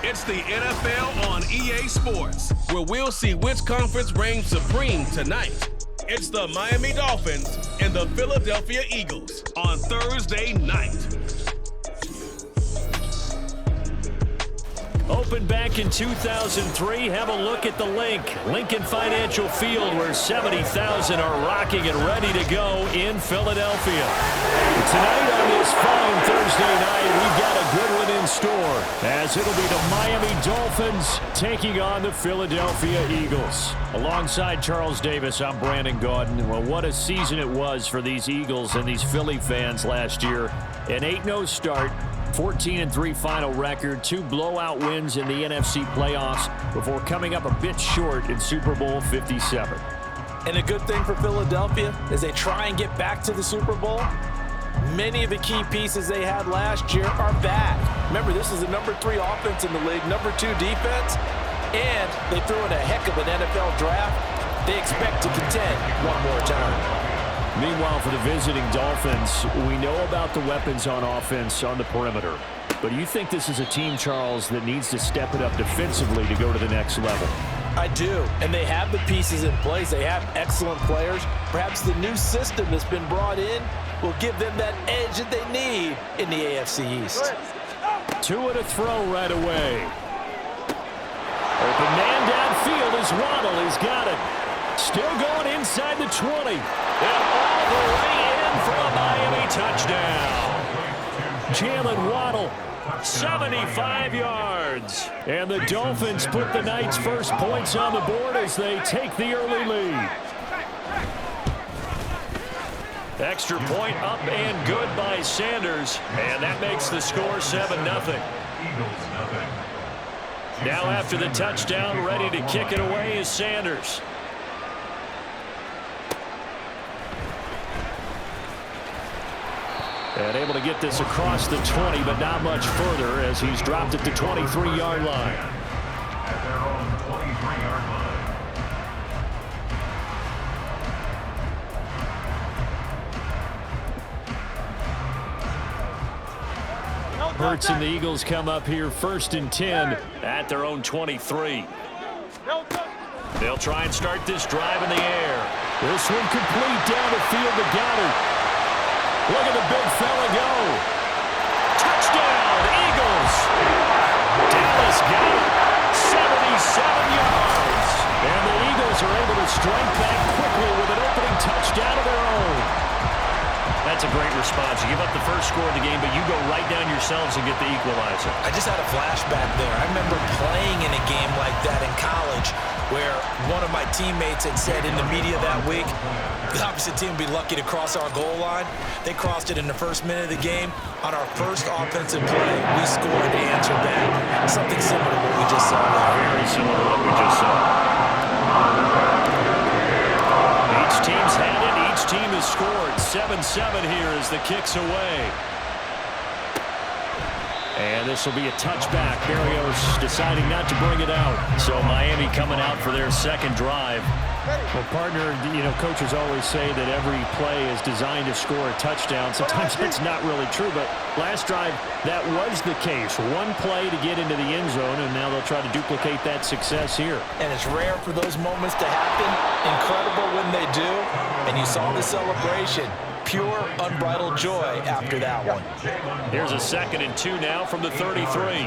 It's the NFL on EA Sports, where we'll see which conference reigns supreme tonight. It's the Miami Dolphins and the Philadelphia Eagles on Thursday night. Opened back in 2003, have a look at the Lincoln Financial Field, where 70,000 are rocking and ready to go in Philadelphia. Tonight on this fine Thursday night, we've got a good one in store, as it'll be the Miami Dolphins taking on the Philadelphia Eagles. Alongside Charles Davis, I'm Brandon Gaudin. Well, what a season it was for these Eagles and these Philly fans last year. An 8-0 start. 14-3 final record, 2 blowout wins in the NFC playoffs before coming up a bit short in Super Bowl 57. And a good thing for Philadelphia is they try and get back to the Super Bowl. Many of the key pieces they had last year are back. Remember, this is the number 3 offense in the league, number 2 defense, and they threw in a heck of an NFL draft. They expect to contend one more time. Meanwhile, for the visiting Dolphins, we know about the weapons on offense on the perimeter. But do you think this is a team, Charles, that needs to step it up defensively to go to the next level? I do, and they have the pieces in place. They have excellent players. Perhaps the new system that's been brought in will give them that edge that they need in the AFC East. 2 and a throw right away. Open man downfield is Waddle. He's got it. Still going inside the 20. And all the way in for a Miami touchdown. Jalen Waddle, 75 yards. And the Dolphins put the night's first points on the board as they take the early lead. Extra point up and good by Sanders. And that makes the score 7-0. Now after the touchdown, ready to kick it away is Sanders. And able to get this across the 20, but not much further as he's dropped at the 23-yard line. At their own 23-yard line. Hurts and the Eagles come up here 1st and 10 at their own 23. They'll try and start this drive in the air. This one complete down the field to Goddard. Look at the big fella go. Touchdown, Eagles. Dallas got it. 77 yards. And the Eagles are able to strike back quickly with an opening touchdown of their own. That's a great response. You give up the first score of the game, but you go right down yourselves and get the equalizer. I just had a flashback there. I remember playing in a game like that in college where one of my teammates had said in the media that week, the opposite team would be lucky to cross our goal line. They crossed it in the first minute of the game. On our first offensive play, we scored to answer back. Something similar to what we just saw there. Very similar to what we just saw. Each team's had it. Each team has scored. 7-7 here as the kick's away. And this will be a touchback. Berrios deciding not to bring it out. So Miami coming out for their second drive. Well, partner, you know, coaches always say that every play is designed to score a touchdown. Sometimes that's not really true, but last drive, that was the case. One play to get into the end zone, and now they'll try to duplicate that success here. And it's rare for those moments to happen. Incredible when they do. And you saw the celebration. Pure, unbridled joy after that one. Here's a 2nd and 2 now from the 33.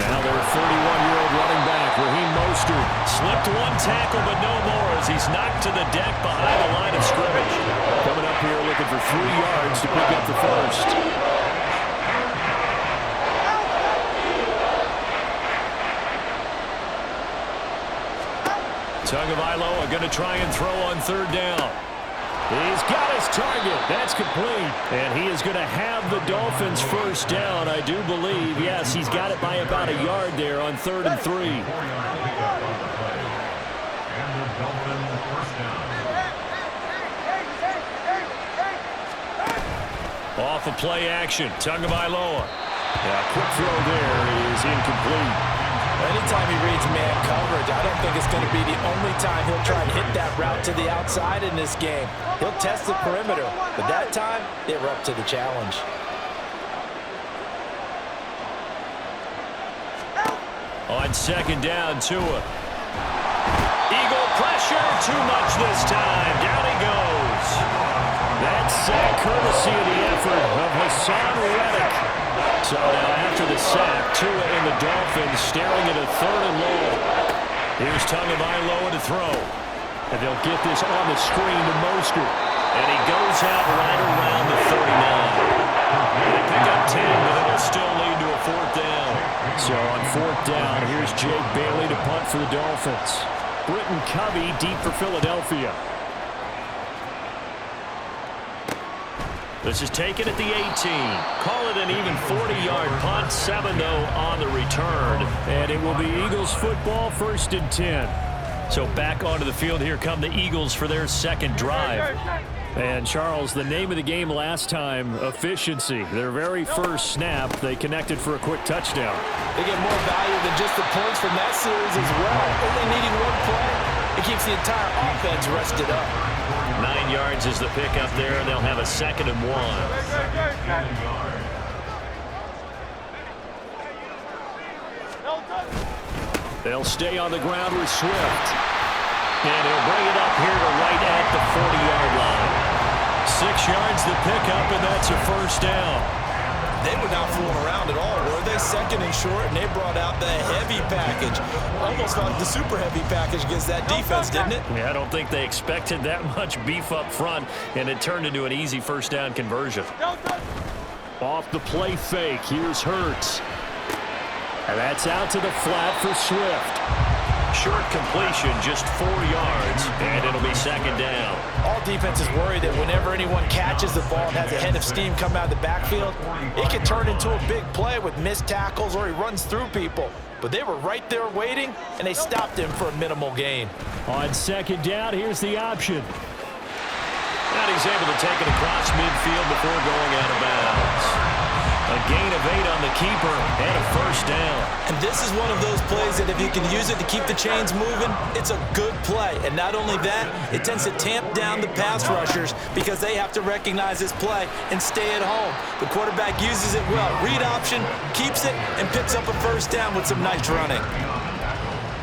Now their 31-year-old running back, Raheem Mostert, slipped one tackle, but no more as he's knocked to the deck behind the line of scrimmage. Coming up here looking for 3 yards to pick up the first. Tagovailoa going to try and throw on 3rd down. He's got his target. That's complete. And he is going to have the Dolphins first down, I do believe. Yes, he's got it by about a yard there on 3rd and 3. Off of play action, Tagovailoa. Quick throw there is incomplete. Anytime he reads man coverage, I don't think it's going to be the only time he'll try and hit that route to the outside in this game. He'll test the perimeter, but that time, they were up to the challenge. On second down, Tua. Eagle pressure, too much this time. Down he goes. That sack courtesy of the effort of Hassan Reddick. So now after the sack, Tua and the Dolphins staring at a 3rd and long. Here's Tagovailoa to throw. And they'll get this on the screen to Mostert. And he goes out right around the 39. They pick up 10, but it'll still lead to a 4th down. So on 4th down, here's Jake Bailey to punt for the Dolphins. Britton Covey deep for Philadelphia. This is taken at the 18. Call it an even 40-yard punt. 7, though, on the return. And it will be Eagles football, 1st and 10. So back onto the field, here come the Eagles for their second drive. And, Charles, the name of the game last time, efficiency. Their very first snap, they connected for a quick touchdown. They get more value than just the points from that series as well. Only needing one play, it keeps the entire offense rested up. 9 yards is the pickup there. They'll have a 2nd and 1. They'll stay on the ground with Swift. And he'll bring it up here to right at the 40-yard line. 6 yards the pickup, and that's a 1st down. They were not fooling around at all, were they? 2nd and short, and they brought out the heavy package. Almost like the super heavy package against that defense, didn't it? Yeah, I don't think they expected that much beef up front, and it turned into an easy 1st down conversion. Off the play fake, here's Hurts. And that's out to the flat for Swift. Short completion, just 4 yards, and it'll be 2nd down. All defenses worry that whenever anyone catches the ball and has a head of steam come out of the backfield, it can turn into a big play with missed tackles or he runs through people. But they were right there waiting, and they stopped him for a minimal gain. On 2nd down, here's the option. And he's able to take it across midfield before going out of bounds. A gain of 8 on the keeper and a 1st down. And this is one of those plays that if you can use it to keep the chains moving, it's a good play. And not only that, it tends to tamp down the pass rushers because they have to recognize this play and stay at home. The quarterback uses it well. Read option, keeps it, and picks up a 1st down with some nice running.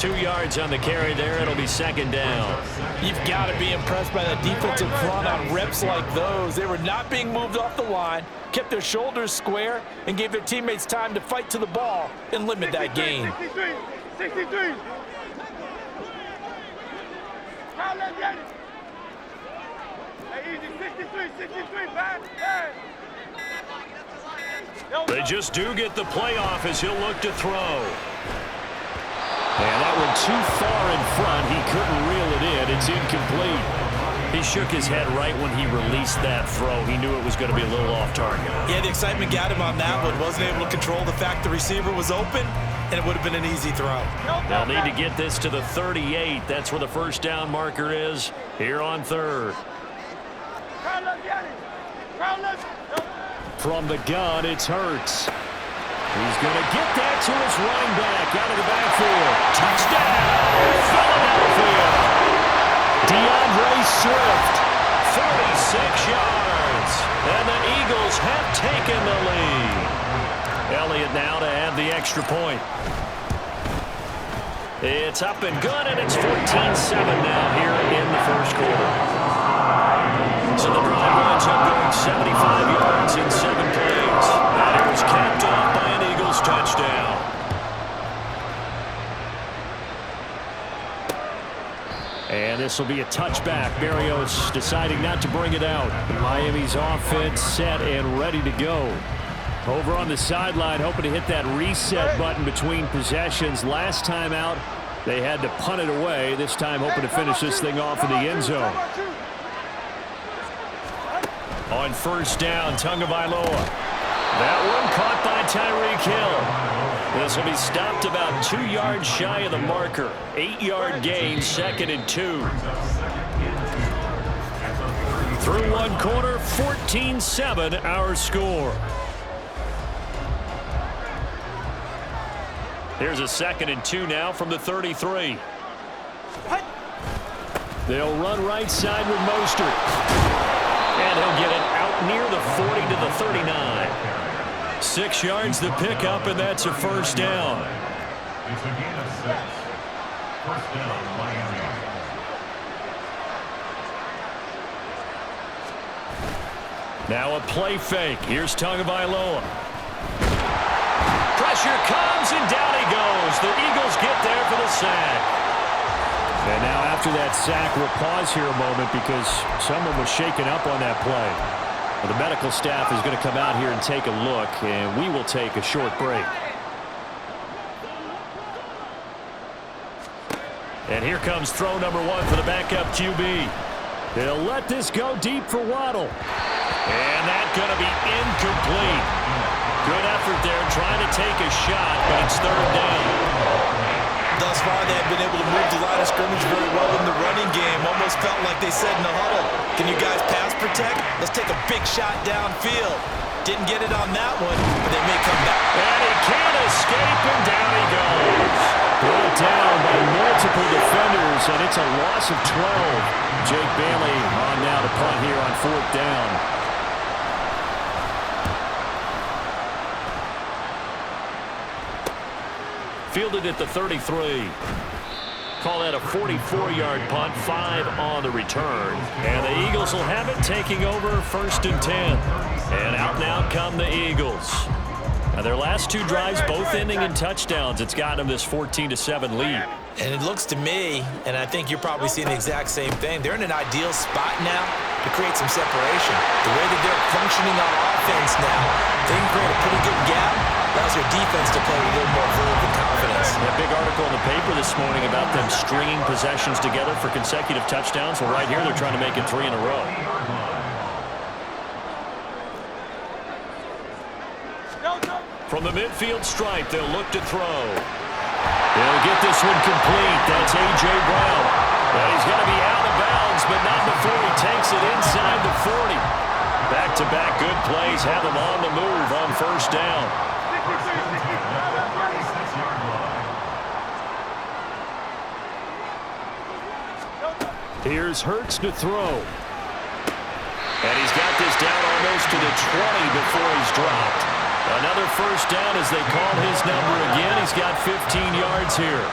2 yards on the carry there. It'll be 2nd down. You've got to be impressed by the defensive front on reps like those. They were not being moved off the line, kept their shoulders square, and gave their teammates time to fight to the ball and limit that gain. 63. They just do get the playoff as he'll look to throw. And that one too far in front. He couldn't reel it in. It's incomplete. He shook his head right when he released that throw. He knew it was going to be a little off target. Yeah, the excitement got him on that one. Wasn't able to control the fact the receiver was open, and it would have been an easy throw. They'll need to get this to the 38. That's where the 1st down marker is here on 3rd. From the gun, it's Hurts. He's going to get that to his running back out of the backfield. Touchdown, Philadelphia. DeAndre Swift, 46 yards. And the Eagles have taken the lead. Elliott now to add the extra point. It's up and good, and it's 14-7 now here in the 1st quarter. So the drive winds up going 75 yards in 7 plays. And it was capped off by an Eagles touchdown. And this will be a touchback. Berrios deciding not to bring it out. Miami's offense set and ready to go. Over on the sideline, hoping to hit that reset button between possessions. Last time out, they had to punt it away. This time, hoping to finish this thing off in the end zone. On 1st down, Tagovailoa. That one caught by Tyreek Hill. This will be stopped about 2 yards shy of the marker. 8-yard gain, 2nd and 2. Through one quarter, 14-7 our score. Here's a 2nd and 2 now from the 33. They'll run right side with Mostert. And he'll get it out near the 40 to the 39. 6 yards the pickup, and that's a 1st down. It's a gain of 6. First down, Miami. Now a play fake. Here's Tagovailoa. Pressure comes, and down he goes. The Eagles get there for the sack. And now after that sack, we'll pause here a moment because someone was shaken up on that play. Well, the medical staff is going to come out here and take a look, and we will take a short break. And here comes throw number 1 for the backup QB. They'll let this go deep for Waddle. And that's going to be incomplete. Good effort there trying to take a shot, but it's third down. Thus far, they have been able to move the line of scrimmage very well in the running game. Almost felt like they said in the huddle, can you guys pass protect? Let's take a big shot downfield. Didn't get it on that one, but they may come back. And he can't escape, and down he goes. Brought down by multiple defenders, and it's a loss of 12. Jake Bailey on now to punt here on 4th down. Fielded at the 33. Call that a 44-yard punt, 5 on the return. And the Eagles will have it, taking over 1st and 10. And out and out come the Eagles. Now their last 2 drives both ending in touchdowns. It's gotten them this 14-7 lead. And it looks to me, and I think you're probably seeing the exact same thing, they're in an ideal spot now to create some separation. The way that they're functioning on offense now, they can create a pretty good gap. Allows their defense to play with a little more verve and confidence. That big article in the paper this morning about them stringing possessions together for consecutive touchdowns. Well, right here they're trying to make it 3 in a row. From the midfield stripe, they'll look to throw. They'll get this one complete. That's A.J. Brown. But he's going to be out of bounds, but not before he takes it inside the 40. Back-to-back good plays have him on the move on 1st down. Here's Hurts to throw. And he's got this down almost to the 20 before he's dropped. Another 1st down as they call his number again. He's got 15 yards here.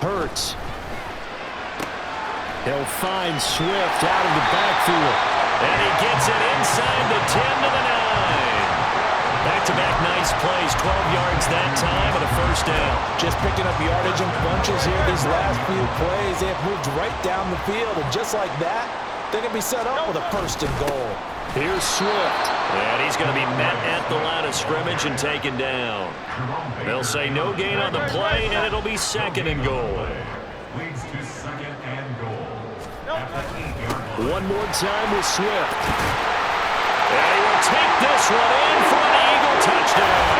Hurts. He'll find Swift out of the backfield. And he gets it inside the 10 to the 9. Back-to-back nice plays, 12 yards that time and a 1st down. Just picking up yardage in bunches here these last few plays. They have moved right down the field, and just like that, they're going to be set up with a 1st and goal. Here's Swift. And he's going to be met at the line of scrimmage and taken down. They'll say no gain on the play, and it'll be 2nd and goal. Leads to 2nd and goal. One more time with Swift. And he will take this one in for an Eagle touchdown.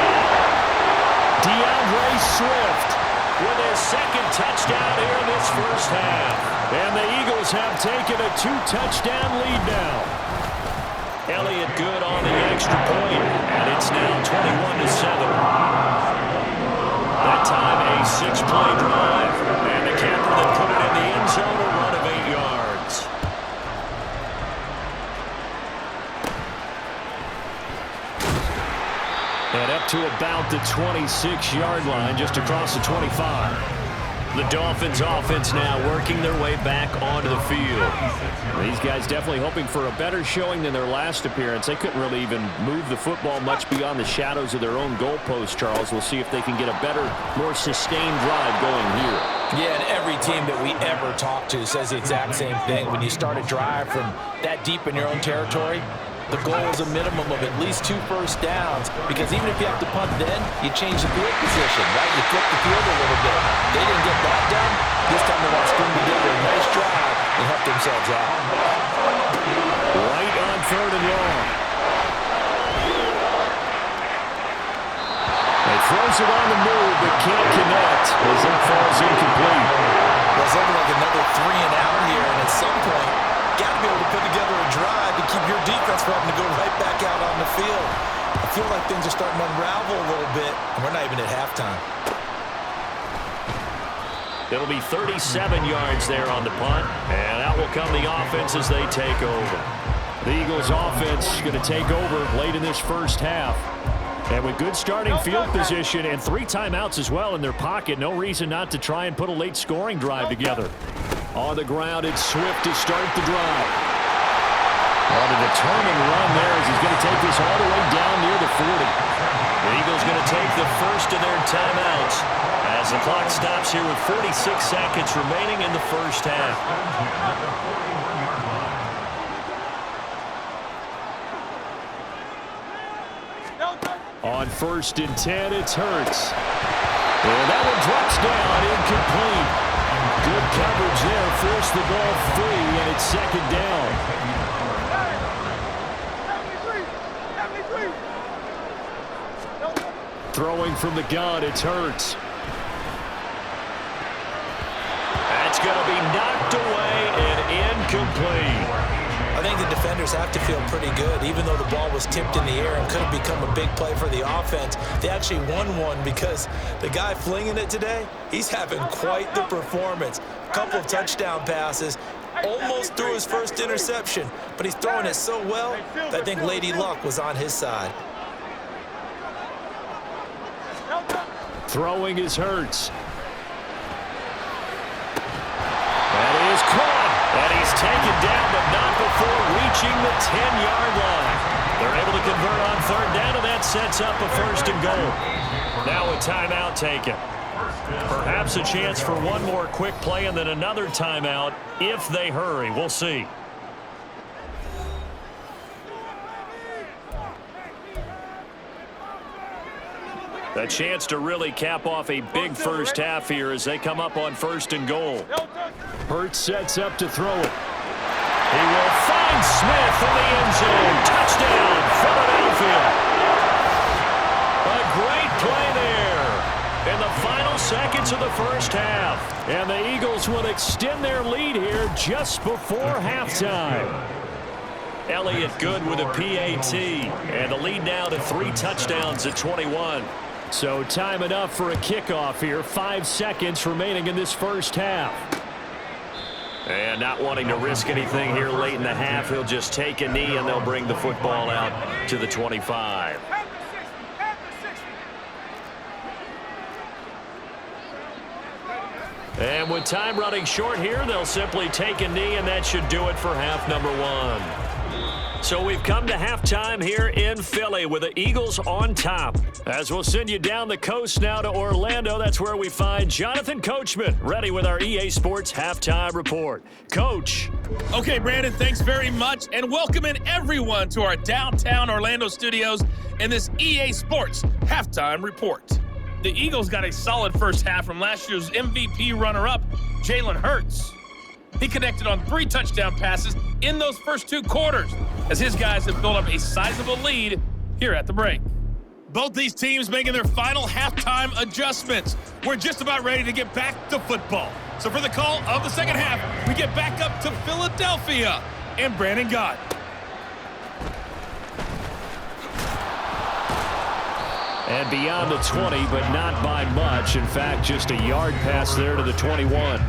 DeAndre Swift with his 2nd touchdown here in this 1st half. And the Eagles have taken a 2-touchdown lead now. Elliott good on the extra point, and it's now 21-7. That time a 6-play drive, and the camper that put it in the end zone, a run of 8 yards. And up to about the 26-yard line, just across the 25. The Dolphins offense now working their way back onto the field. These guys definitely hoping for a better showing than their last appearance. They couldn't really even move the football much beyond the shadows of their own goalpost, Charles. We'll see if they can get a better, more sustained drive going here. Yeah, and every team that we ever talk to says the exact same thing. When you start a drive from that deep in your own territory, the goal is a minimum of at least 2 first downs, because even if you have to punt then, you change the field position, right? You flip the field a little bit. They didn't get that done. This time they want to string together a nice drive and help themselves out. Right on 3rd and long. He throws it on the move, but can't connect as it falls incomplete. Well, it's looking like another 3 and out here, and at some point, got to be able to put together a drive to keep your defense from having to go right back out on the field. I feel like things are starting to unravel a little bit, and we're not even at halftime. It'll be 37 yards there on the punt, and out will come the offense as they take over. The Eagles offense going to take over late in this first half. And with good starting field position and 3 timeouts as well in their pocket, no reason not to try and put a late scoring drive together. On the ground, it's Swift to start the drive. On a determined run there as he's going to take this all the way down near the 40. The Eagles going to take the first of their timeouts as the clock stops here with 46 seconds remaining in the first half. On 1st and 10, it's Hurts. And that one drops down, incomplete. Good coverage there, forced the ball free, and it's 2nd down. Throwing from the gun, it's Hurts. That's going to be knocked away and incomplete. I think the defenders have to feel pretty good. Even though the ball was tipped in the air and could have become a big play for the offense, they actually won one because the guy flinging it today, he's having quite the performance. A couple of touchdown passes, almost threw his first interception, but he's throwing it so well that I think Lady Luck was on his side. Throwing is Hurts. That is caught. And he's taken down, but not before reaching the 10-yard line. They're able to convert on 3rd down, and that sets up a 1st and goal. Now a timeout taken. Perhaps a chance for one more quick play and then another timeout if they hurry. We'll see. A chance to really cap off a big first half here as they come up on 1st and goal. Hurts sets up to throw it. He will find Smith in the end zone. Touchdown, Philadelphia. A great play there in the final seconds of the first half. And the Eagles will extend their lead here just before halftime. Elliott Good with a PAT. And the lead now to 3 touchdowns at 21. So time enough for a kickoff here. 5 seconds remaining in this first half. And not wanting to risk anything here late in the half, he'll just take a knee and they'll bring the football out to the 25. And with time running short here, they'll simply take a knee, and that should do it for half number 1. So we've come to halftime here in Philly with the Eagles on top. As we'll send you down the coast now to Orlando, that's where we find Jonathan Coachman, ready with our EA Sports Halftime Report. Coach. Okay, Brandon, thanks very much, and welcoming everyone to our downtown Orlando studios in this EA Sports Halftime Report. The Eagles got a solid first half from last year's MVP runner-up, Jalen Hurts. He connected on 3 touchdown passes in those first 2 quarters, as his guys have built up a sizable lead here at the break. Both these teams making their final halftime adjustments. We're just about ready to get back to football. So for the call of the second half, we get back up to Philadelphia and Brandon Gott. And beyond the 20, but not by much. In fact, just a yard pass there to the 21.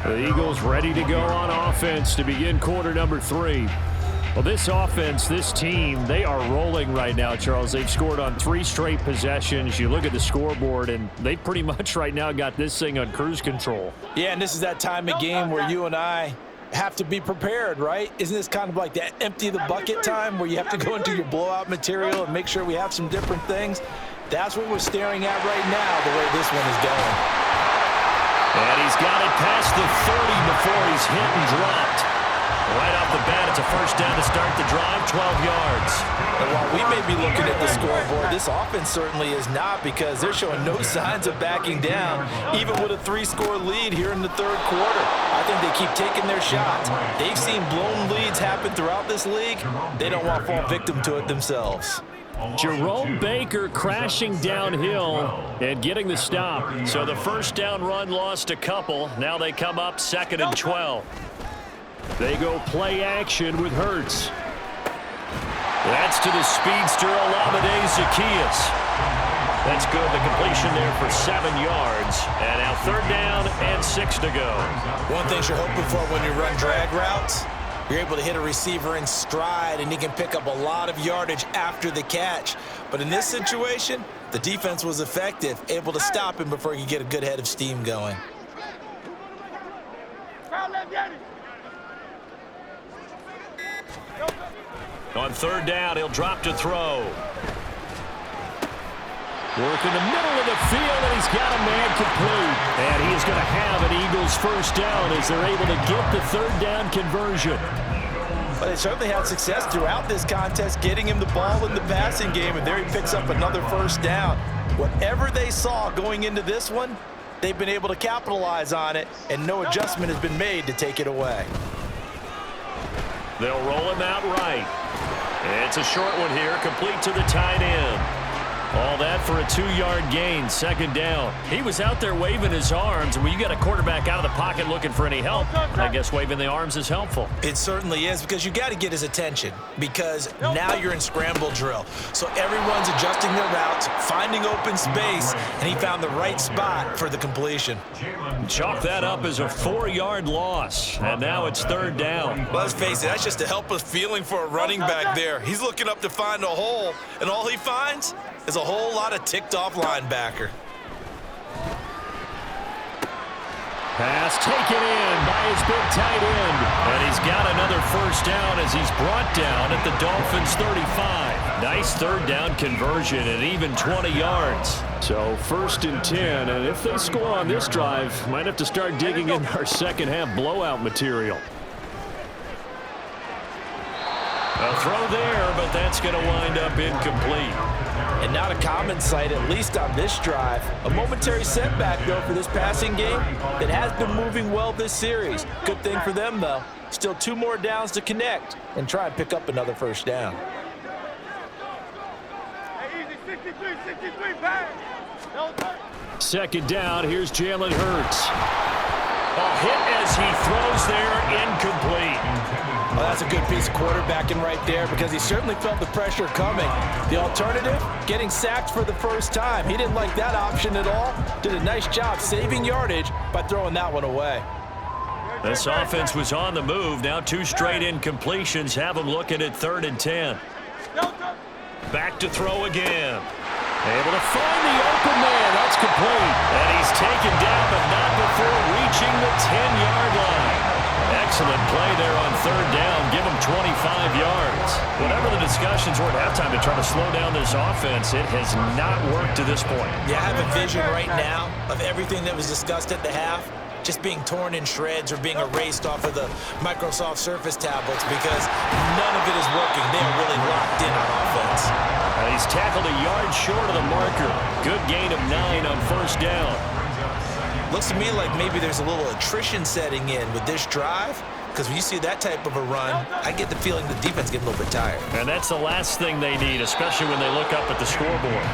The Eagles ready to go on offense to begin quarter number 3. Well, this offense, this team, they are rolling right now, Charles. They've scored on 3 straight possessions. You look at the scoreboard, and they pretty much right now got this thing on cruise control. Yeah, and this is that time of game where you and I have to be prepared, right? Isn't this kind of like that empty the bucket time where you have to go into your blowout material and make sure we have some different things? That's what we're staring at right now, the way this one is going. And he's got it past the 30 before he's hit and dropped. Right off the bat, it's a first down to start the drive, 12 yards. And while we may be looking at the scoreboard, this offense certainly is not, because they're showing no signs of backing down, even with a 3-score lead here in the 3rd quarter. I think they keep taking their shots. They've seen blown leads happen throughout this league. They don't want to fall victim to it themselves. Jerome Baker crashing downhill and getting the stop. So the first down run lost a couple. Now they come up 2nd and 12. They go play action with Hurts. That's to the speedster Olamide Zaccheaus. That's good. The completion there for 7 yards. And now 3rd down and 6 to go. One thing you're hoping for when you run drag routes, you're able to hit a receiver in stride, and he can pick up a lot of yardage after the catch. But in this situation, the defense was effective, able to stop him before he could get a good head of steam going. On 3rd down, he'll drop to throw. Work in the middle of the field, and he's got a man complete. And he is going to have an Eagles 1st down as they're able to get the 3rd down conversion. But they certainly had success throughout this contest, getting him the ball in the passing game, and there he picks up another 1st down. Whatever they saw going into this one, they've been able to capitalize on it, and no adjustment has been made to take it away. They'll roll him out right. It's a short one here, complete to the tight end. All that for a 2-yard gain, 2nd down. He was out there waving his arms, and when you got a quarterback out of the pocket looking for any help, I guess waving the arms is helpful. It certainly is, because you got to get his attention, because now you're in scramble drill. So everyone's adjusting their routes, finding open space, and he found the right spot for the completion. Chalk that up as a 4-yard loss, and now it's 3rd down. Well, let's face it, that's just a helpless feeling for a running back there. He's looking up to find a hole, and all he finds is a whole lot of ticked-off linebacker. Pass taken in by his big tight end. And he's got another 1st down as he's brought down at the Dolphins' 35. Nice 3rd down conversion and even 20 yards. So 1st and 10, and if they score on this drive, might have to start digging in our second-half blowout material. A throw there, but that's going to wind up incomplete. And not a common sight, at least on this drive. A momentary setback, though, for this passing game that has been moving well this series. Good thing for them, though. Still 2 more downs to connect and try and pick up another 1st down. 2nd down, here's Jalen Hurts. A hit as he throws there, incomplete. Well, that's a good piece of quarterbacking right there, because he certainly felt the pressure coming. The alternative, getting sacked for the 1st time. He didn't like that option at all. Did a nice job saving yardage by throwing that one away. This offense was on the move. Now 2 straight incompletions have them looking at 3rd and 10. Back to throw again. Able to find the open man. That's complete. And he's taken down, but not before reaching the 10-yard line. Excellent play there on 3rd down. Give him 25 yards. Whatever the discussions were at halftime to try to slow down this offense, it has not worked to this point. Yeah, I have a vision right now of everything that was discussed at the half just being torn in shreds or being erased off of the Microsoft Surface tablets, because none of it is working. They are really locked in on offense. And he's tackled a yard short of the marker. Good gain of 9 on 1st down. Looks to me like maybe there's a little attrition setting in with this drive, because when you see that type of a run, I get the feeling the defense getting a little bit tired. And that's the last thing they need, especially when they look up at the scoreboard.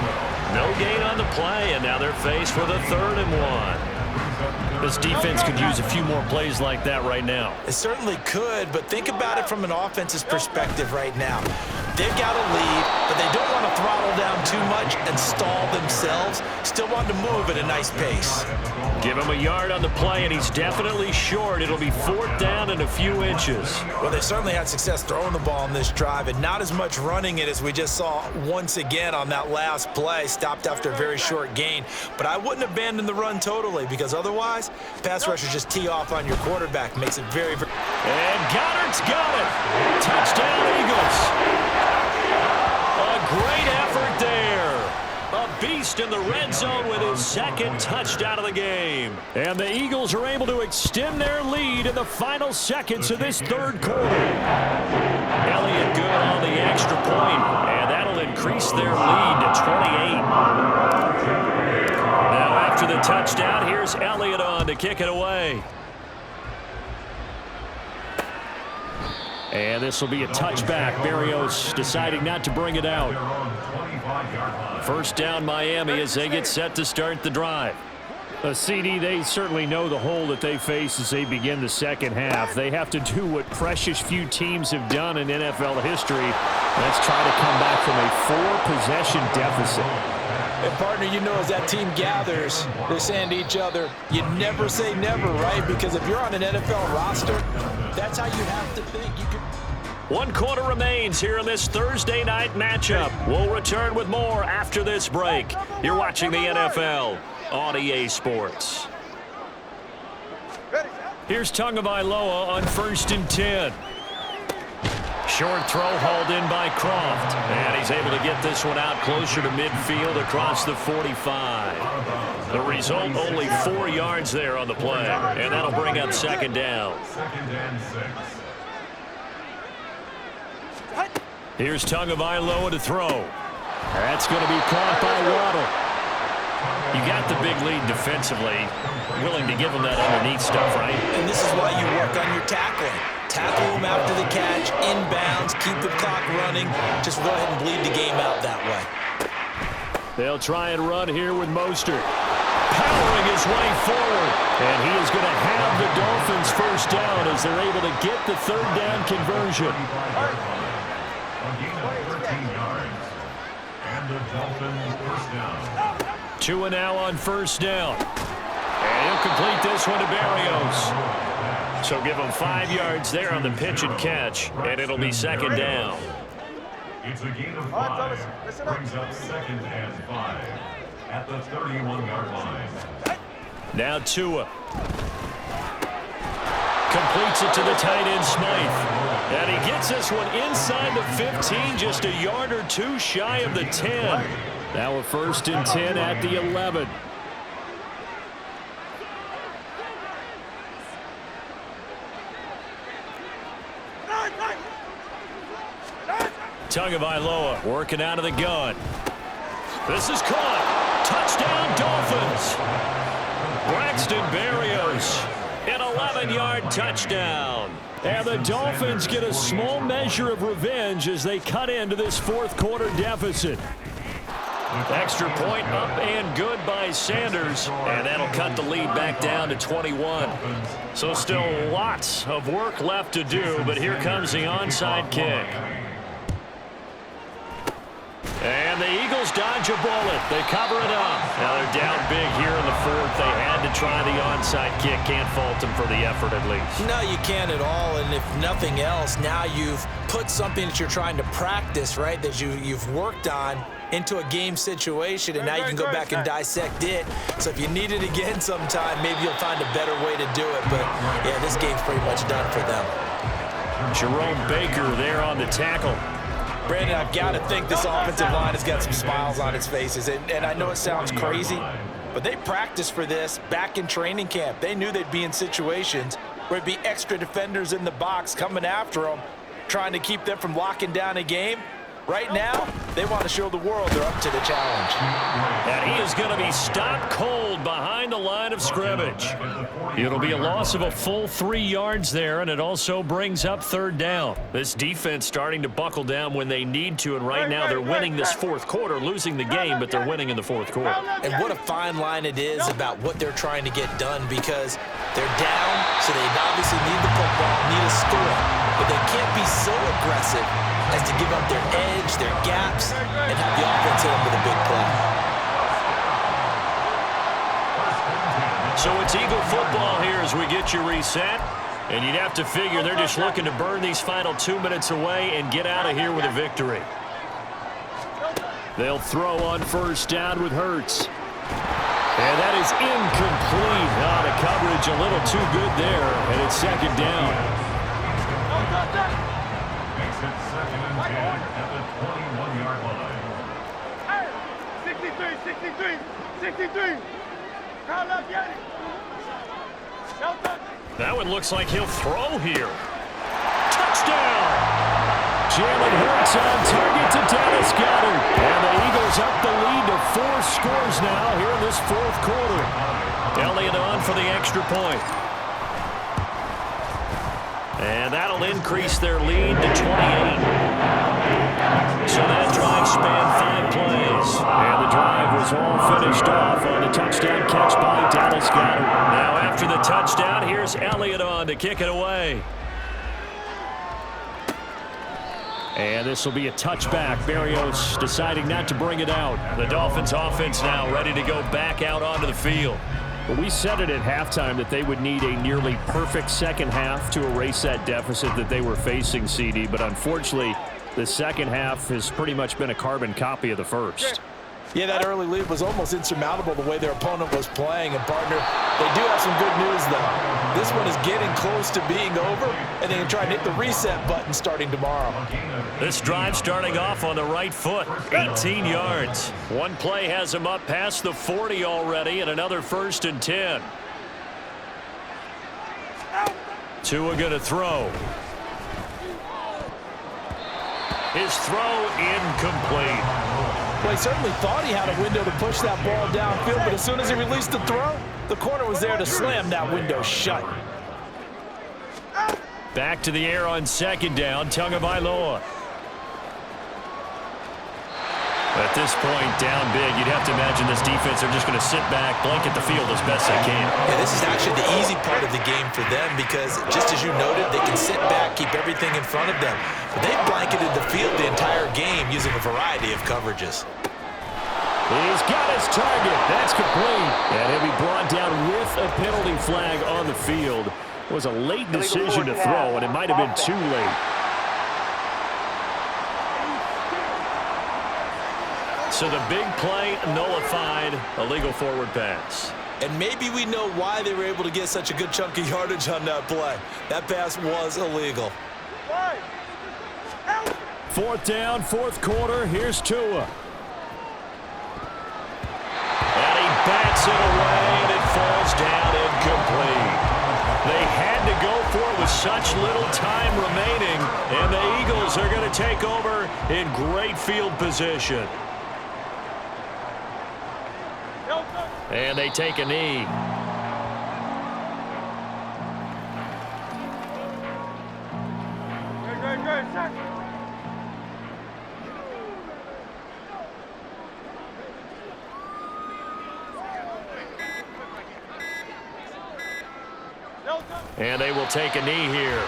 No gain on the play, and now they're faced with a 3rd and 1. This defense could use a few more plays like that right now. It certainly could, but think about it from an offense's perspective right now. They've got a lead, but they don't want to throttle down too much and stall themselves. Still want to move at a nice pace. Give him a yard on the play, and he's definitely short. It'll be 4th down and a few inches. Well, they certainly had success throwing the ball in this drive, and not as much running it as we just saw once again on that last play. Stopped after a very short gain. But I wouldn't abandon the run totally, because otherwise, pass rushers just tee off on your quarterback. Makes it very, very... And Goddard's got it. Touchdown, Eagles. A great effort there. A beast in the red zone with his 2nd touchdown of the game. And the Eagles are able to extend their lead in the final seconds of this 3rd quarter. Elliott good on the extra point, and that'll increase their lead to 28. Now after the touchdown, here's Elliott on to kick it away. And this will be a touchback. Berrios deciding not to bring it out. 1st down Miami as they get set to start the drive. CD, they certainly know the hole that they face as they begin the 2nd half. They have to do what precious few teams have done in NFL history. Let's try to come back from a 4-possession deficit. And partner, you know, as that team gathers, they're saying to each other, you never say never, right? Because if you're on an NFL roster, that's how you have to think. You can. 1 quarter remains here in this Thursday night matchup. We'll return with more after this break. You're watching the NFL on EA Sports. Here's Tagovailoa on 1st and 10. Short throw hauled in by Croft. And he's able to get this one out closer to midfield across the 45. The result, only 4 yards there on the play. And that'll bring up 2nd down. Here's Tagovailoa to throw. That's going to be caught by Waddle. You got the big lead defensively. Willing to give him that underneath stuff, right? And this is why you work on your tackling. Tackle him after the catch, inbounds, keep the clock running. Just go ahead and bleed the game out that way. They'll try and run here with Mostert. Powering his way forward. And he is going to have the Dolphins first down as they're able to get the 3rd down conversion. And the Dolphins first down. Tua now on 1st down. And he'll complete this one to Berrios. So give him 5 yards there on the pitch and catch, and it'll be 2nd down. It's a gain of 5. Brings up 2nd and 5 at the 31-yard line. Now Tua. Completes it to the tight end Smythe. And he gets this one inside the 15, just a yard or 2 shy of the 10. Now a 1st and 10 at the 11. Tagovailoa working out of the gun. This is caught. Touchdown Dolphins. Braxton Berrios. An 11-yard touchdown. And the Dolphins get a small measure of revenge as they cut into this 4th quarter deficit. Extra point up and good by Sanders. And that'll cut the lead back down to 21. So still lots of work left to do, but here comes the onside kick. And the Eagles dodge a bullet. They cover it up. Now they're down big here in the 4th. They had to try the onside kick. Can't fault them for the effort at least. No, you can't at all. And if nothing else, now you've put something that you're trying to practice, right, that you've worked on into a game situation, and now you can go back and dissect it. So if you need it again sometime, maybe you'll find a better way to do it. But, yeah, this game's pretty much done for them. Jerome Baker there on the tackle. Brandon, I've got to think this offensive line has got some smiles on its faces. And I know it sounds crazy, but they practiced for this back in training camp. They knew they'd be in situations where it'd be extra defenders in the box coming after them, trying to keep them from locking down a game. Right now, they want to show the world they're up to the challenge. And he is going to be stopped cold behind the line of scrimmage. It'll be a loss of a full 3 yards there, and it also brings up 3rd down. This defense starting to buckle down when they need to, and right now they're winning this 4th quarter, losing the game, but they're winning in the 4th quarter. And what a fine line it is about what they're trying to get done, because they're down, so they obviously need the football, need a score, but they can't be so aggressive as to give up their edge, their gaps, and have the offense hit them with a big play. So it's Eagle football here as we get you reset. And you'd have to figure they're just looking to burn these final 2 minutes away and get out of here with a victory. They'll throw on 1st down with Hurts. And that is incomplete. The coverage a little too good there, and it's 2nd down. Makes it 2nd and 10 at the 21-yard line. 63. That one looks like he'll throw here. Touchdown! Jalen Hurts on target to Dallas Goedert. And the Eagles up the lead to 4 scores now here in this 4th quarter. Elliott on for the extra point. And that'll increase their lead to 28. So that drive spanned 5 plays. And the drive was all finished off on a touchdown catch by Dallas Goedert. Now after the touchdown, here's Elliott on to kick it away. And this will be a touchback. Berrios deciding not to bring it out. The Dolphins offense now ready to go back out onto the field. We said it at halftime that they would need a nearly perfect second half to erase that deficit that they were facing, CD. But unfortunately, the second half has pretty much been a carbon copy of the first. Yeah, that early lead was almost insurmountable the way their opponent was playing. And, partner, they do have some good news, though. This one is getting close to being over, and they can try and hit the reset button starting tomorrow. This drive starting off on the right foot, 18 yards. One play has him up past the 40 already, and another 1st and 10. Tua going to throw. His throw incomplete. Well, he certainly thought he had a window to push that ball downfield, but as soon as he released the throw, the corner was there to slam that window shut. Back to the air on 2nd down, Tagovailoa. At this point, down big, you'd have to imagine this defense are just going to sit back, blanket the field as best they can. Yeah, this is actually the easy part of the game for them because, just as you noted, they can sit back, keep everything in front of them. But they've blanketed the field the entire game using a variety of coverages. He's got his target. That's complete. And he'll be brought down with a penalty flag on the field. It was a late decision to throw, and it might have been too late. So the big play nullified, a legal forward pass. And maybe we know why they were able to get such a good chunk of yardage on that play. That pass was illegal. 4th down, 4th quarter. Here's Tua. And he bats it away, and it falls down incomplete. They had to go for it with such little time remaining, and the Eagles are going to take over in great field position. And they take a knee. And they will take a knee here.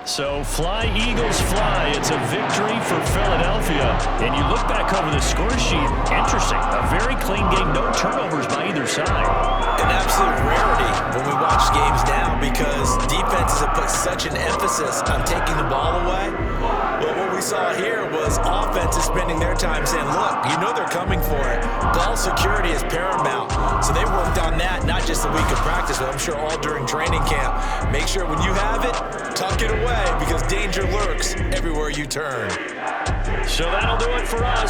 So fly, Eagles, fly. It's a victory for Philadelphia. And you look back over the score sheet, interesting. A very clean game, no turnovers by either side. An absolute rarity when we watch games now because defenses have put such an emphasis on taking the ball away. But what we saw here was offenses spending their time saying, look, you know they're coming for it. Ball security is paramount. So they worked on that not just a week of practice, but I'm sure all during training camp. Make sure when you have it, tuck it away because danger lurks everywhere you turn. So that'll do it for us.